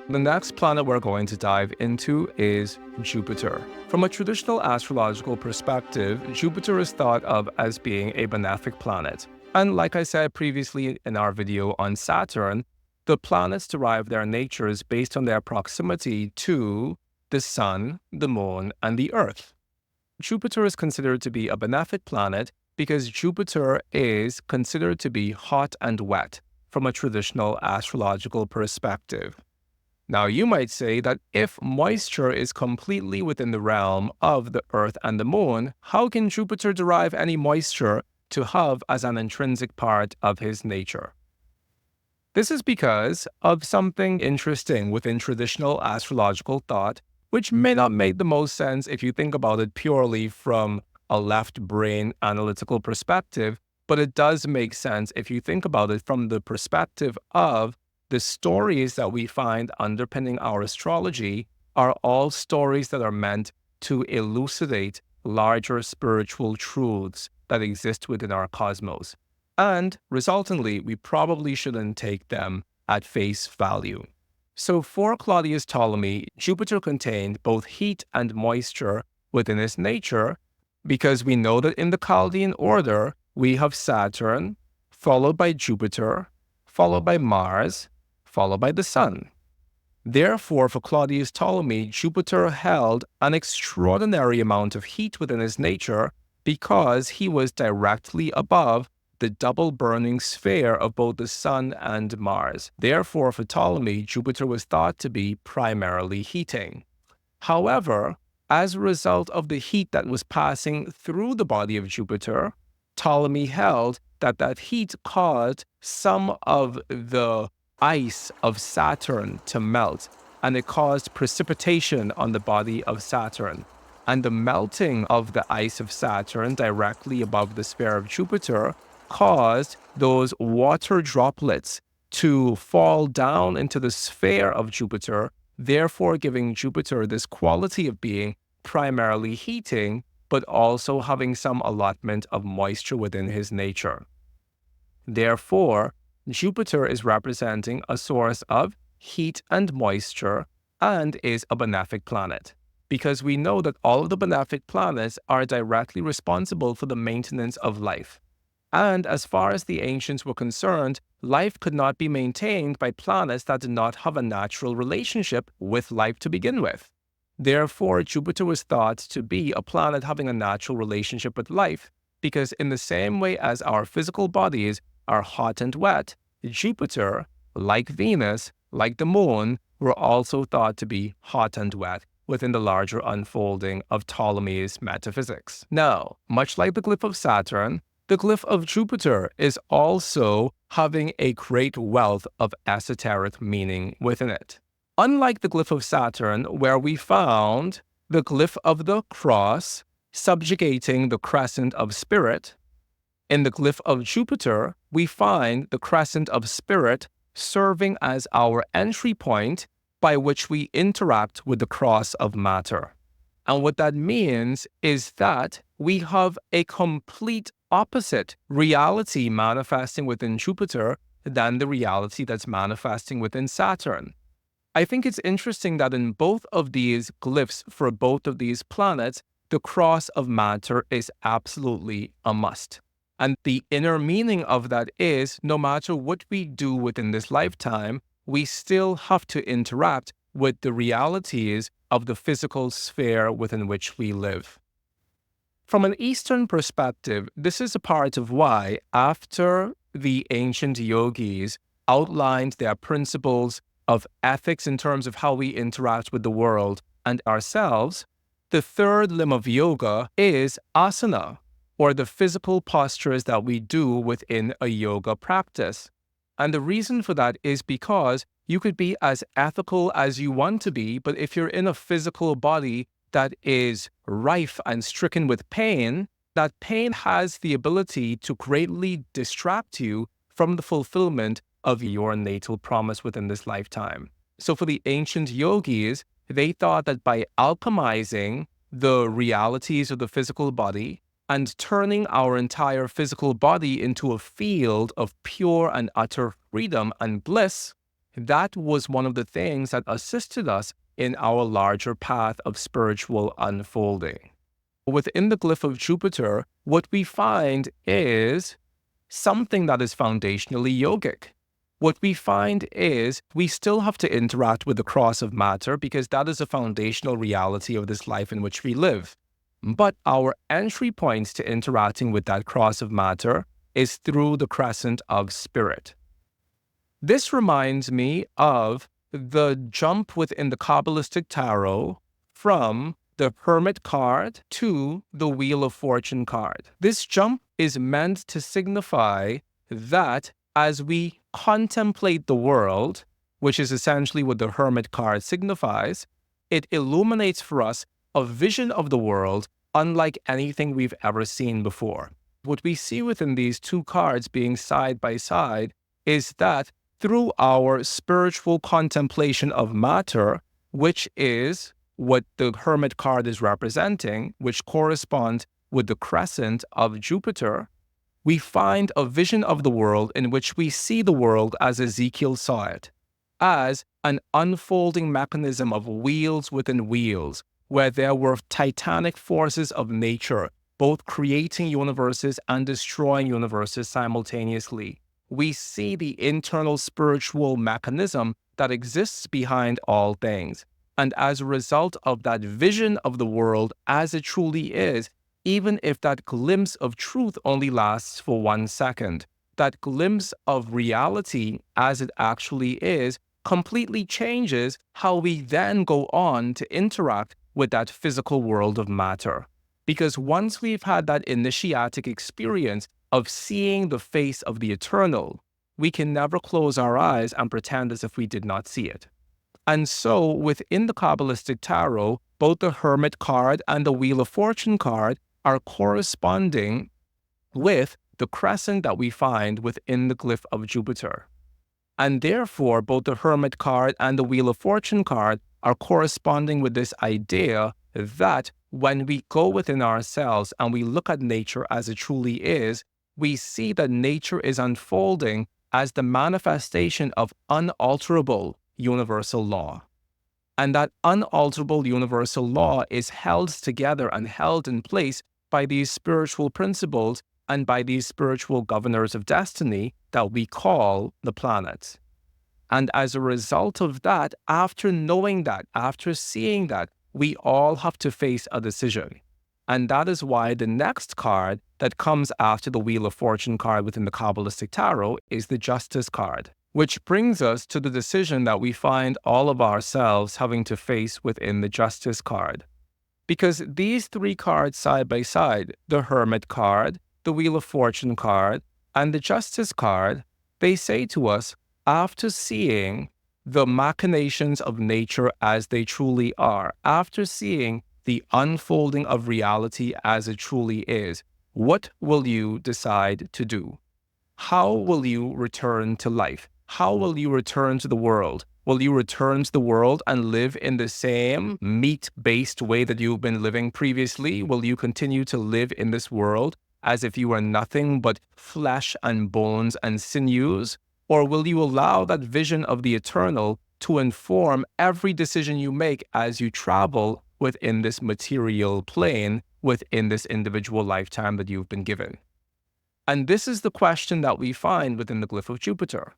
The next planet we're going to dive into is Jupiter. From a traditional astrological perspective, Jupiter is thought of as being a benefic planet. And like I said previously in our video on Saturn, the planets derive their natures based on their proximity to the Sun, the Moon, and the Earth. Jupiter is considered to be a benefic planet because Jupiter is considered to be hot and wet from a traditional astrological perspective. Now, you might say that if moisture is completely within the realm of the Earth and the Moon, how can Jupiter derive any moisture to have as an intrinsic part of his nature? This is because of something interesting within traditional astrological thought, which may not make the most sense if you think about it purely from a left brain analytical perspective, but it does make sense if you think about it from the perspective of the stories that we find underpinning our astrology are all stories that are meant to elucidate larger spiritual truths that exist within our cosmos. And resultantly, we probably shouldn't take them at face value. So for Claudius Ptolemy, Jupiter contained both heat and moisture within its nature, because we know that in the Chaldean order, we have Saturn, followed by Jupiter, followed by Mars, followed by the Sun. Therefore, for Claudius Ptolemy, Jupiter held an extraordinary amount of heat within his nature because he was directly above the double burning sphere of both the Sun and Mars. Therefore, for Ptolemy, Jupiter was thought to be primarily heating. However, as a result of the heat that was passing through the body of Jupiter, Ptolemy held that that heat caused some of the ice of Saturn to melt, and it caused precipitation on the body of Saturn. And the melting of the ice of Saturn directly above the sphere of Jupiter caused those water droplets to fall down into the sphere of Jupiter, therefore giving Jupiter this quality of being primarily heating, but also having some allotment of moisture within his nature. Therefore, Jupiter is representing a source of heat and moisture and is a benefic planet, because we know that all of the benefic planets are directly responsible for the maintenance of life. And as far as the ancients were concerned, life could not be maintained by planets that did not have a natural relationship with life to begin with. Therefore, Jupiter was thought to be a planet having a natural relationship with life, because in the same way as our physical bodies are hot and wet, Jupiter, like Venus, like the Moon, were also thought to be hot and wet within the larger unfolding of Ptolemy's metaphysics. Now, much like the glyph of Saturn, the glyph of Jupiter is also having a great wealth of esoteric meaning within it. Unlike the glyph of Saturn, where we found the glyph of the cross subjugating the crescent of spirit, in the glyph of Jupiter, we find the crescent of spirit serving as our entry point by which we interact with the cross of matter. And what that means is that we have a complete opposite reality manifesting within Jupiter than the reality that's manifesting within Saturn. I think it's interesting that in both of these glyphs for both of these planets, the cross of matter is absolutely a must. And the inner meaning of that is, no matter what we do within this lifetime, we still have to interact with the realities of the physical sphere within which we live. From an Eastern perspective, this is a part of why, after the ancient yogis outlined their principles of ethics in terms of how we interact with the world and ourselves, the third limb of yoga is asana, or the physical postures that we do within a yoga practice. And the reason for that is because you could be as ethical as you want to be, but if you're in a physical body that is rife and stricken with pain, that pain has the ability to greatly distract you from the fulfillment of your natal promise within this lifetime. So for the ancient yogis, they thought that by alchemizing the realities of the physical body and turning our entire physical body into a field of pure and utter freedom and bliss, that was one of the things that assisted us in our larger path of spiritual unfolding. Within the glyph of Jupiter, what we find is something that is foundationally yogic. What we find is we still have to interact with the cross of matter because that is a foundational reality of this life in which we live. But our entry points to interacting with that cross of matter is through the crescent of spirit. This reminds me of the jump within the Kabbalistic Tarot from the Hermit card to the Wheel of Fortune card. This jump is meant to signify that as we contemplate the world, which is essentially what the Hermit card signifies, it illuminates for us a vision of the world unlike anything we've ever seen before. What we see within these two cards being side by side is that through our spiritual contemplation of matter, which is what the Hermit card is representing, which corresponds with the crescent of Jupiter, we find a vision of the world in which we see the world as Ezekiel saw it, as an unfolding mechanism of wheels within wheels, where there were titanic forces of nature, both creating universes and destroying universes simultaneously. We see the internal spiritual mechanism that exists behind all things. And as a result of that vision of the world as it truly is, even if that glimpse of truth only lasts for 1 second, that glimpse of reality as it actually is completely changes how we then go on to interact with that physical world of matter. Because once we've had that initiatic experience of seeing the face of the eternal, we can never close our eyes and pretend as if we did not see it. And so within the Kabbalistic Tarot, both the Hermit card and the Wheel of Fortune card are corresponding with the crescent that we find within the glyph of Jupiter. And therefore, both the Hermit card and the Wheel of Fortune card are corresponding with this idea that when we go within ourselves and we look at nature as it truly is, we see that nature is unfolding as the manifestation of unalterable universal law. And that unalterable universal law is held together and held in place by these spiritual principles and by these spiritual governors of destiny that we call the planets. And as a result of that, after knowing that, after seeing that, we all have to face a decision. And that is why the next card that comes after the Wheel of Fortune card within the Kabbalistic Tarot is the Justice card, which brings us to the decision that we find all of ourselves having to face within the Justice card. Because these three cards side by side, the Hermit card, the Wheel of Fortune card, and the Justice card, they say to us, after seeing the machinations of nature as they truly are, after seeing the unfolding of reality as it truly is, what will you decide to do? How will you return to life? How will you return to the world? Will you return to the world and live in the same meat-based way that you've been living previously? Will you continue to live in this world as if you are nothing but flesh and bones and sinews? Or will you allow that vision of the eternal to inform every decision you make as you travel within this material plane, within this individual lifetime that you've been given? And this is the question that we find within the glyph of Jupiter.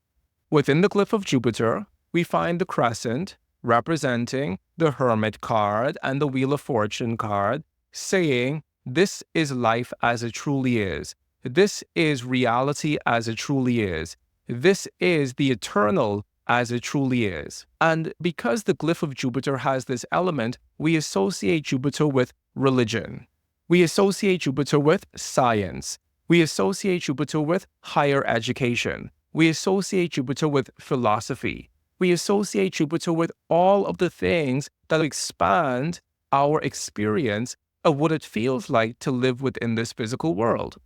Within the glyph of Jupiter, we find the crescent representing the Hermit card and the Wheel of Fortune card, saying, this is life as it truly is. This is reality as it truly is. This is the eternal as it truly is. And because the glyph of Jupiter has this element, we associate Jupiter with religion. We associate Jupiter with science. We associate Jupiter with higher education. We associate Jupiter with philosophy. We associate Jupiter with all of the things that expand our experience of what it feels like to live within this physical world.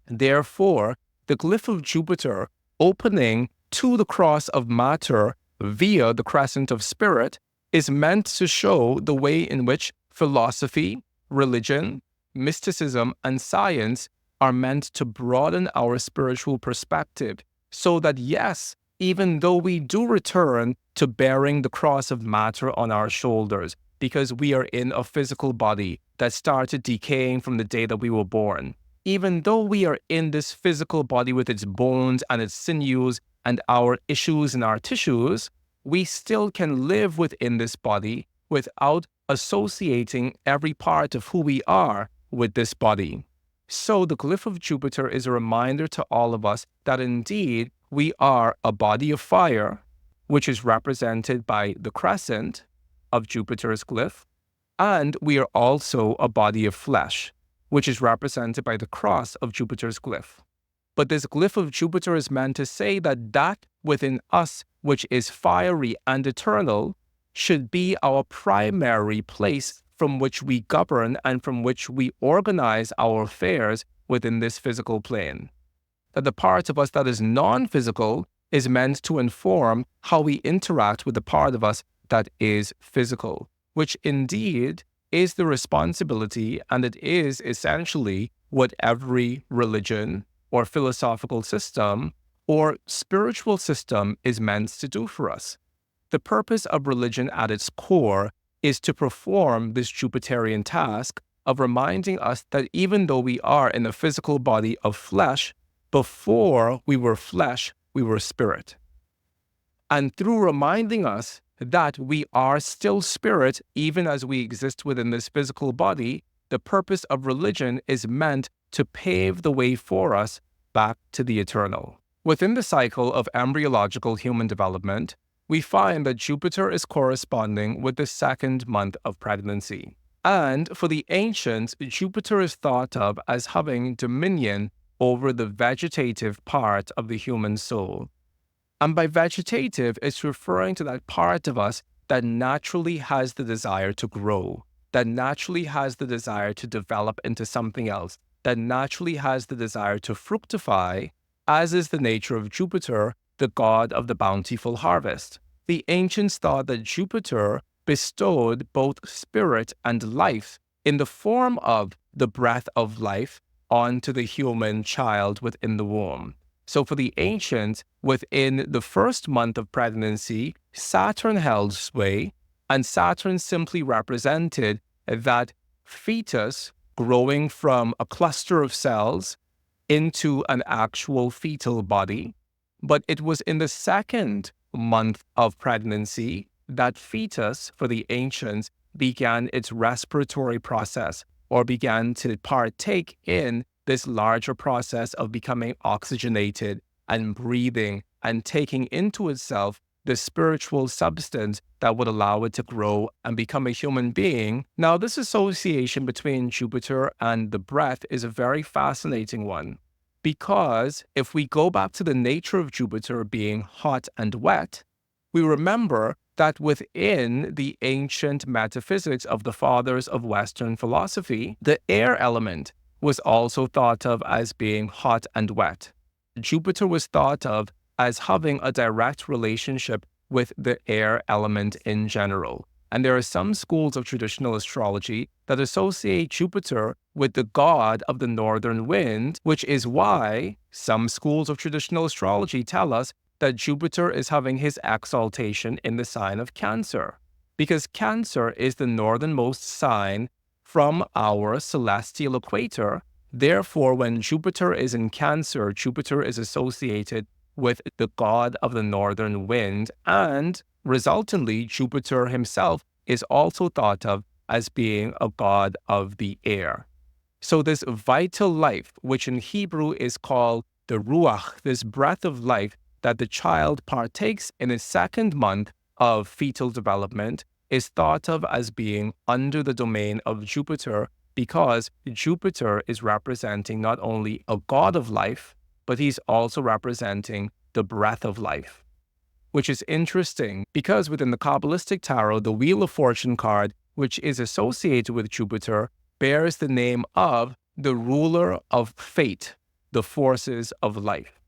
Therefore, the glyph of Jupiter opening to the cross of matter via the crescent of spirit is meant to show the way in which philosophy, religion, mysticism, and science are meant to broaden our spiritual perspective so that, yes, even though we do return to bearing the cross of matter on our shoulders, because we are in a physical body that started decaying from the day that we were born. Even though we are in this physical body with its bones and its sinews and our issues and our tissues, we still can live within this body without associating every part of who we are with this body. So the glyph of Jupiter is a reminder to all of us that indeed we are a body of fire, which is represented by the crescent of Jupiter's glyph, and we are also a body of flesh, which is represented by the cross of Jupiter's glyph. But this glyph of Jupiter is meant to say that that within us, which is fiery and eternal, should be our primary place from which we govern and from which we organize our affairs within this physical plane. That the part of us that is non-physical is meant to inform how we interact with the part of us that is physical, which indeed is the responsibility, and it is essentially what every religion or philosophical system or spiritual system is meant to do for us. The purpose of religion at its core is to perform this Jupiterian task of reminding us that even though we are in a physical body of flesh, before we were flesh, we were spirit. And through reminding us that we are still spirit, even as we exist within this physical body, the purpose of religion is meant to pave the way for us back to the eternal. Within the cycle of embryological human development, we find that Jupiter is corresponding with the second month of pregnancy. And for the ancients, Jupiter is thought of as having dominion over the vegetative part of the human soul. And by vegetative, it's referring to that part of us that naturally has the desire to grow, that naturally has the desire to develop into something else, that naturally has the desire to fructify, as is the nature of Jupiter, the god of the bountiful harvest. The ancients thought that Jupiter bestowed both spirit and life in the form of the breath of life onto the human child within the womb. So for the ancients, within the first month of pregnancy, Saturn held sway, and Saturn simply represented that fetus growing from a cluster of cells into an actual fetal body. But it was in the second month of pregnancy that fetus, for the ancients, began its respiratory process, or began to partake in this larger process of becoming oxygenated and breathing and taking into itself the spiritual substance that would allow it to grow and become a human being. Now, this association between Jupiter and the breath is a very fascinating one, because if we go back to the nature of Jupiter being hot and wet, we remember that within the ancient metaphysics of the fathers of Western philosophy, the air element was also thought of as being hot and wet. Jupiter was thought of as having a direct relationship with the air element in general. And there are some schools of traditional astrology that associate Jupiter with the god of the northern wind, which is why some schools of traditional astrology tell us that Jupiter is having his exaltation in the sign of Cancer, because Cancer is the northernmost sign from our celestial equator. Therefore, when Jupiter is in Cancer, Jupiter is associated with the god of the northern wind, and resultantly, Jupiter himself is also thought of as being a god of the air. So this vital life, which in Hebrew is called the ruach, this breath of life that the child partakes in its second month of fetal development, is thought of as being under the domain of Jupiter, because Jupiter is representing not only a god of life, but he's also representing the breath of life. Which is interesting because within the Kabbalistic tarot, the Wheel of Fortune card, which is associated with Jupiter, bears the name of the ruler of fate, the forces of life.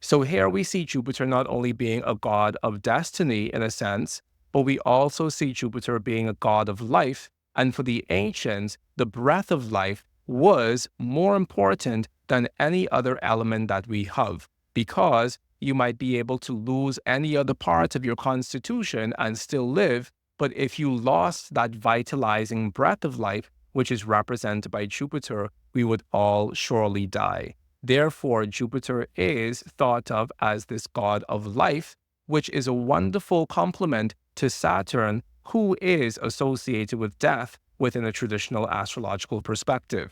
So here we see Jupiter not only being a god of destiny in a sense, but we also see Jupiter being a god of life. And for the ancients, the breath of life was more important than any other element that we have, because You might be able to lose any other part of your constitution and still live, but if you lost that vitalizing breath of life, which is represented by Jupiter, we would all surely die. Therefore, Jupiter is thought of as this god of life, which is a wonderful complement to Saturn, who is associated with death within a traditional astrological perspective.